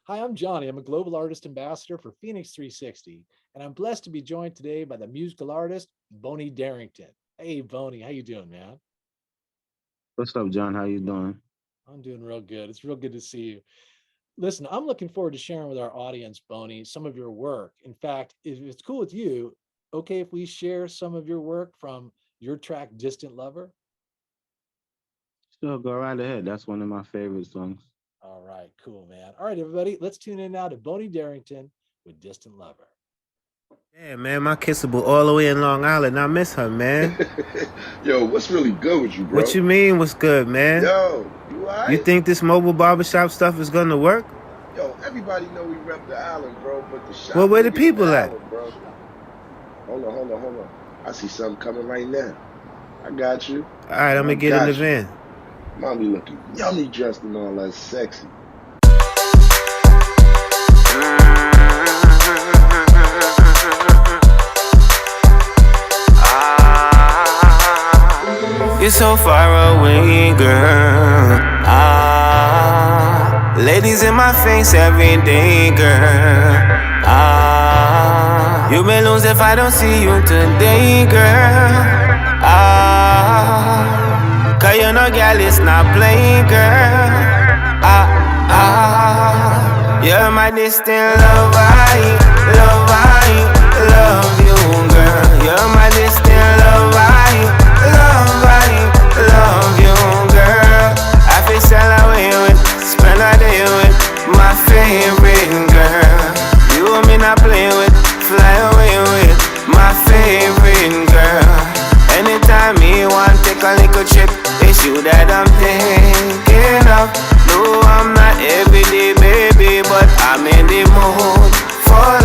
Hi, I'm Johnny. I'm a global artist ambassador for Fenix360, and I'm blessed to be joined today by the musical artist BONEY DERRINGTON. Hey, Boney, how you doing, man? What's up, John? How you doing? I'm doing real good. It's real good to see you. Listen, I'm looking forward to sharing with our audience, Boney, some of your work. In fact, if it's cool with you, okay, if we share some of your work from your track "Distant Lover." Sure, go right ahead. That's one of my favorite songs. All right, cool, man. All right, everybody, let's tune in now to BONEY DERRINGTON with "Distant Lover." Yeah, man, my kissable all the way in Long Island. I miss her, man. Yo, what's really good with you, What bro? you mean? What's good, man? Yo, you You alright? think this mobile barbershop stuff is gonna work? Yo, everybody know we rep the island, bro, but the Well, shop where the bigger than the people at? island, bro. Hold on. I see something coming right now. I got you. All right, I'm I gonna get in the got you. van. Mommy looking yummy dressed and all that sexy. You're so far away, girl. Ladies in my face every day, girl. You may lose if I don't see you today, girl. Cause you know, girl, it's not playing, girl. You're my distant love, love you, girl. You're my distant love, love you, girl. I feel sail away with, spend a day with my favorite girl. You and me not play with, fly away with my favorite girl. Anytime me want take a little trip, it's you that I'm thinking of. No, I'm not everyday baby, but I'm in the mood for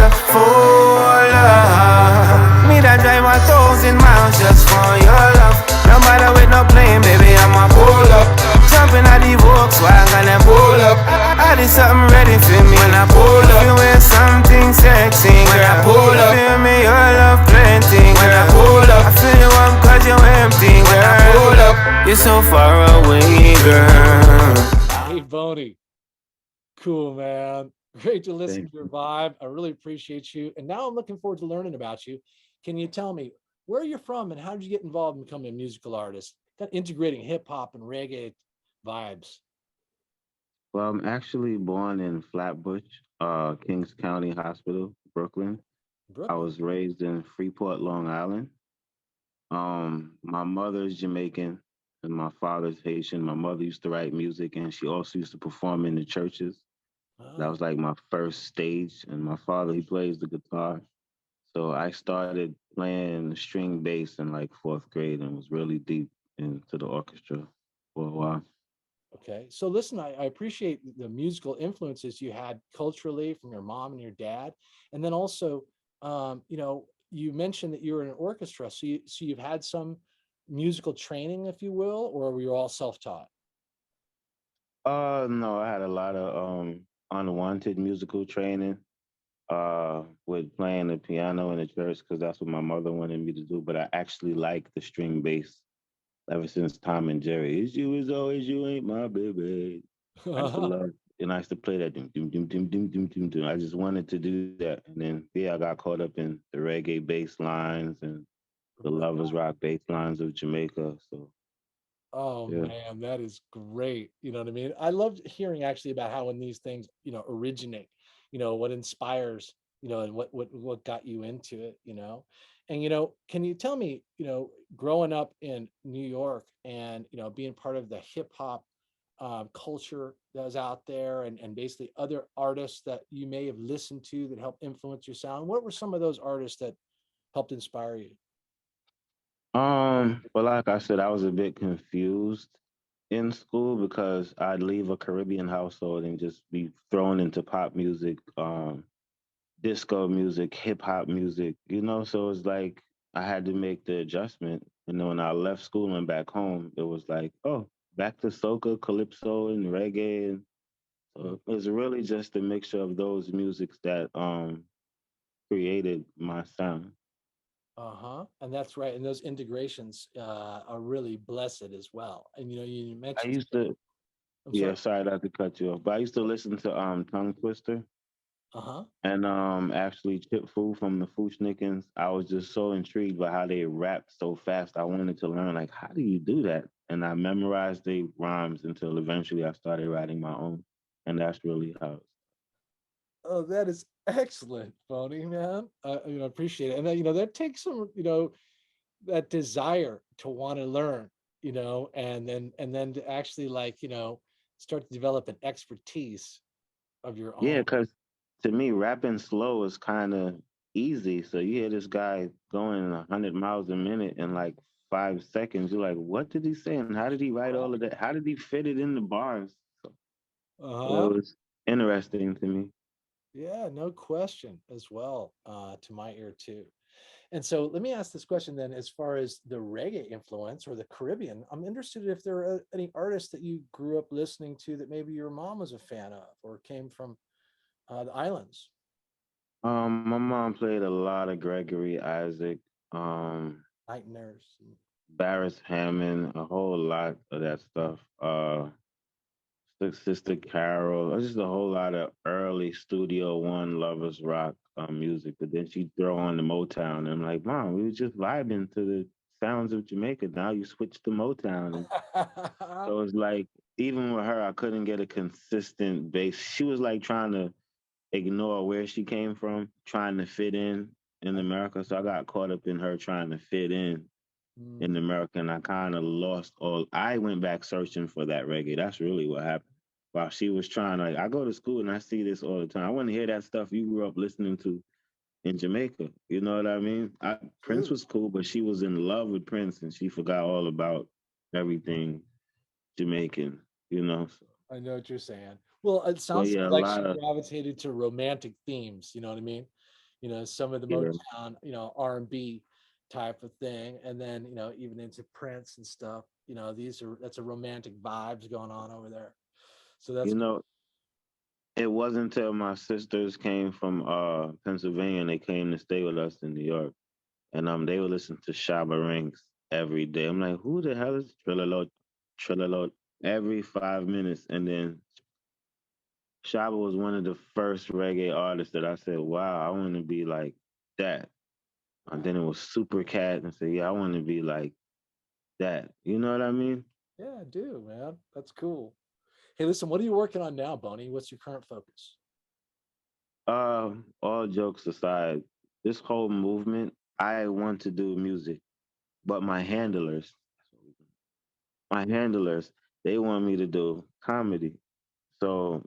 love. Me that drive 1,000 miles just for your love. No matter with no plane, baby, I'ma pull up. Jumping at the Volkswagen and pull up. I did something ready for me when I pull up. You wear something sexy when I pull up. Feel me, your love plenty when I pull up. I feel you up cause you're empty when I pull up. You're so far away, girl. Hey, Boney. Cool, man. Great to listen Thank to your you. vibe. I really appreciate you. And now I'm looking forward to learning about you. Can you tell me where you're from and how did you get involved in becoming a musical artist? Kind of integrating hip hop and reggae vibes. Well, I'm actually born in Flatbush, Kings County Hospital, Brooklyn. I Brooklyn. was raised in Freeport, Long Island. My mother's Jamaican and my father's Haitian. My mother used to write music and she also used to perform in the churches. That Oh, was like my first stage. And my father, he plays the guitar. So I started playing string bass in like fourth grade and was really deep into the orchestra for a while. okay. So listen, I appreciate the musical influences you had culturally from your mom and your dad. And then also, you mentioned that you were in an orchestra. So you've had some musical training, if you will, or were you all self-taught? No, I had a lot of unwanted musical training with playing the piano in the church because that's what my mother wanted me to do. But I actually like the string bass ever since Tom and Jerry. It's you, it's always you, ain't my baby. I used to love, and I used to play that. Doom, doom, doom, doom, doom, doom, doom, doom. I just wanted to do that, and then yeah, I got caught up in the reggae bass lines and the lovers rock bass lines of Jamaica. So Oh yeah. man, that is great. You know what I mean? I loved hearing actually about how when these things, originate, what inspires, and what got you into it, And can you tell me, growing up in New York and being part of the hip hop culture that was out there and basically other artists that you may have listened to that helped influence your sound. What were some of those artists that helped inspire you? But like I said, I was a bit confused in school because I'd leave a Caribbean household and just be thrown into pop music, disco music, hip hop music, So it's like I had to make the adjustment. And then when I left school and back home, it was like, oh, back to soca, calypso, and reggae. And so it was really just a mixture of those musics that created my sound. Uh-huh. And that's right. And those integrations are really blessed as well. And you I mentioned used to I'm Yeah, sorry. sorry not to cut you off, but I used to listen to Tongue Twister Uh-huh. and actually Chip Fu from the Fushnikins. I was just so intrigued by how they rapped so fast. I wanted to learn like how do you do that? And I memorized the rhymes until eventually I started writing my own. And that's really how Oh, that is excellent, Phony, man. I appreciate it. And then, that takes some, that desire to want to learn, and then to actually like, start to develop an expertise of your yeah, own. because to me, rapping slow is kind of easy. So you hear this guy going 100 miles a minute in like 5 seconds. You're like, what did he say? And how did he write all of that? How did he fit it in the bars? So Uh-huh. it was interesting to me. Yeah, no question as well, to my ear too. And so let me ask this question then, as far as the reggae influence or the Caribbean, I'm interested if there are any artists that you grew up listening to that maybe your mom was a fan of or came from the islands. My mom played a lot of Gregory Isaac, um, Night Nurse. Barris Hammond, a whole lot of that stuff. Sister Carol, just a whole lot of early Studio One lovers rock music. But then she'd throw on the Motown, and I'm like, Mom, we were just vibing to the sounds of Jamaica. Now you switch to Motown, and so it's like even with her, I couldn't get a consistent bass. She was like trying to ignore where she came from, trying to fit in America. So I got caught up in her trying to fit in Mm, America, and I kind of lost all. I went back searching for that reggae. That's really what happened. While she was trying, like, I go to school and I see this all the time. I want to hear that stuff you grew up listening to in Jamaica. You know what I mean? Prince true. was cool, but she was in love with Prince, and she forgot all about everything Jamaican. You know. So, I know what you're saying. Well, it but sounds yeah, a like lot she of gravitated to romantic themes. You know what I mean? Some of the yeah. Motown, R&B type of thing, and then even into Prince and stuff. That's a romantic vibes going on over there. So that's You know, it wasn't until my sisters came from Pennsylvania and they came to stay with us in New York. And they would listen to Shabba Ranks every day. I'm like, who the hell is Trilalo Trilalo every 5 minutes? And then Shabba was one of the first reggae artists that I said, wow, I want to be like that. And then it was Super Cat and I said, yeah, I want to be like that. You know what I mean? yeah, I do, man. That's cool. Hey, listen, what are you working on now, Boney? What's your current focus? All jokes aside, this whole movement, I want to do music, but my handlers, they want me to do comedy. So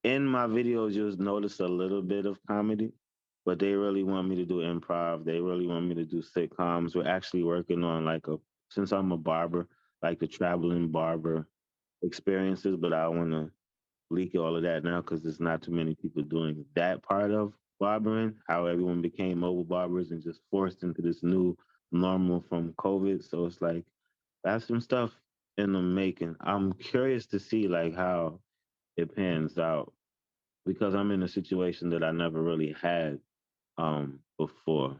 in my videos, you'll notice a little bit of comedy, but they really want me to do improv. They really want me to do sitcoms. We're actually working on since I'm a barber, like the traveling barber experiences, but I want to leak all of that now because there's not too many people doing that part of barbering, how everyone became mobile barbers and just forced into this new normal from COVID. So it's like, that's some stuff in the making. I'm curious to see like how it pans out because I'm in a situation that I never really had before.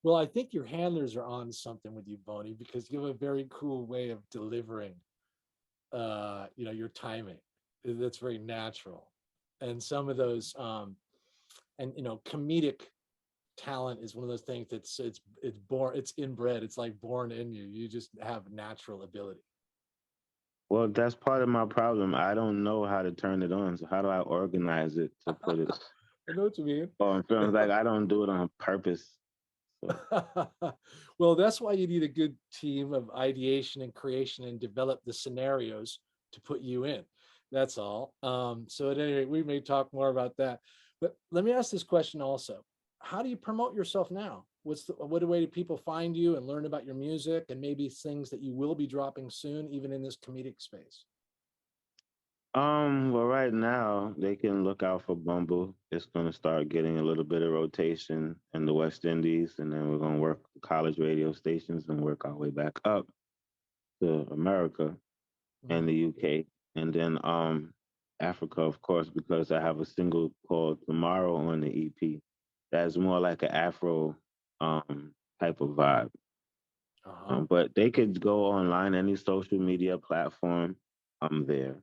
Well, I think your handlers are on something with you, Boney, because you have a very cool way of delivering your timing. That's very natural. And some of those and comedic talent is one of those things it's born, it's inbred, it's like born in you. You just have natural ability. Well, that's part of my problem. I don't know how to turn it on. So how do I organize it to put it I know what you mean. on films? Like I don't do it on purpose. So Well, that's why you need a good team of ideation and creation and develop the scenarios to put you in. That's all. So at any rate, we may talk more about that. But let me ask this question also. How do you promote yourself now? What way do people find you and learn about your music and maybe things that you will be dropping soon, even in this comedic space? well right now they can look out for Bumble. It's gonna start getting a little bit of rotation in the West Indies and then we're gonna work the college radio stations and work our way back up to America and Mhm. the UK. And then Africa of course because I have a single called Tomorrow on the EP. That's more like an Afro type of vibe. Uh-huh. But they could go online, any social media platform. I'm there.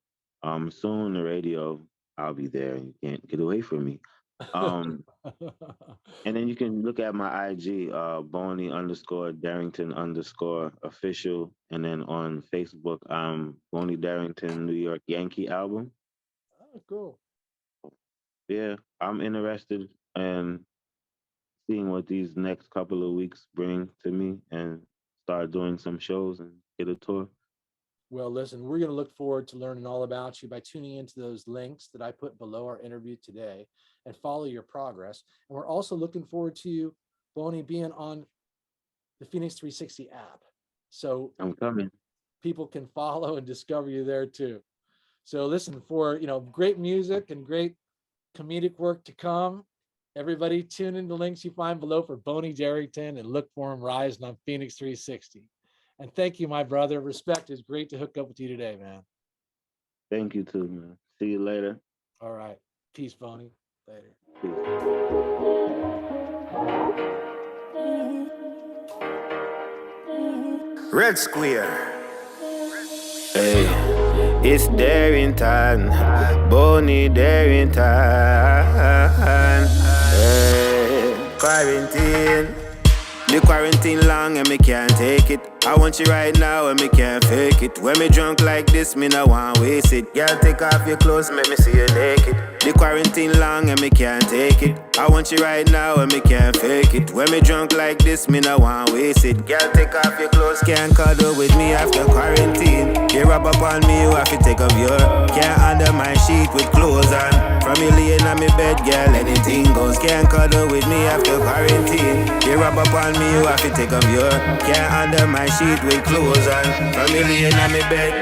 Soon the radio, I'll be there. You can't get away from me. Um, and then you can look at my IG, Boney underscore Darrington underscore official. And then on Facebook, Boney Darrington New York Yankee album. Oh, cool. Yeah, I'm interested in seeing what these next couple of weeks bring to me and start doing some shows and get a tour. Well, listen, we're going to look forward to learning all about you by tuning into those links that I put below our interview today and follow your progress. And we're also looking forward to you, Boney, being on the Fenix360 app. So I'm coming. people can follow and discover you there too. So listen, for great music and great comedic work to come, everybody tune in the links you find below for Boney Derrington and look for him rising on Fenix360. And thank you, my brother. Respect. It's great to hook up with you today, man. Thank you too, man. See you later. All right. Peace, Boney. Later. Red Square. Hey, it's Derrington, Boney Derrington. Hey, quarantine. The quarantine long and me can't take it. I want you right now and me can't fake it. When me drunk like this, me no want waste it. Girl, take off your clothes, make me see you naked. The quarantine long and me can't take it. I want you right now and me can't fake it. When me drunk like this, me no want waste it. Girl, take off your clothes, can't cuddle with me after quarantine. You rub up on me, you have to take off your. Can't under my sheet with clothes on. From you laying on me bed, girl, anything goes. Can't cuddle with me after quarantine. You rub up on me, you have to take off your. Can't under my sheet with clothes on. From you laying on me bed.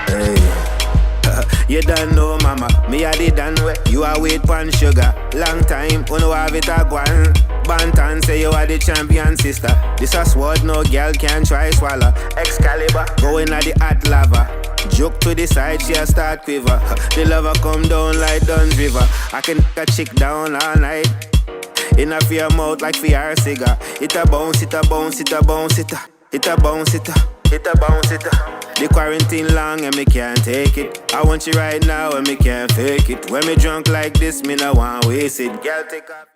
Hey. You don't know, mama, me a the done way. You a wait pan sugar, long time, uno have it a guan. Bantan say you are the champion sister. This a sword no girl can try swallow. Excalibur, going at the hot lava. Joke to the side, she a start quiver. The lover come down like Dunn's River. I can take a chick down all night. In a fear mouth like fear cigar. It a bounce, it a bounce, it a bounce, it a. It a bounce, it a bounce, it a. The quarantine long and me can't take it. I want you right now and me can't fake it. When me drunk like this, me no want waste it. Girl, take off.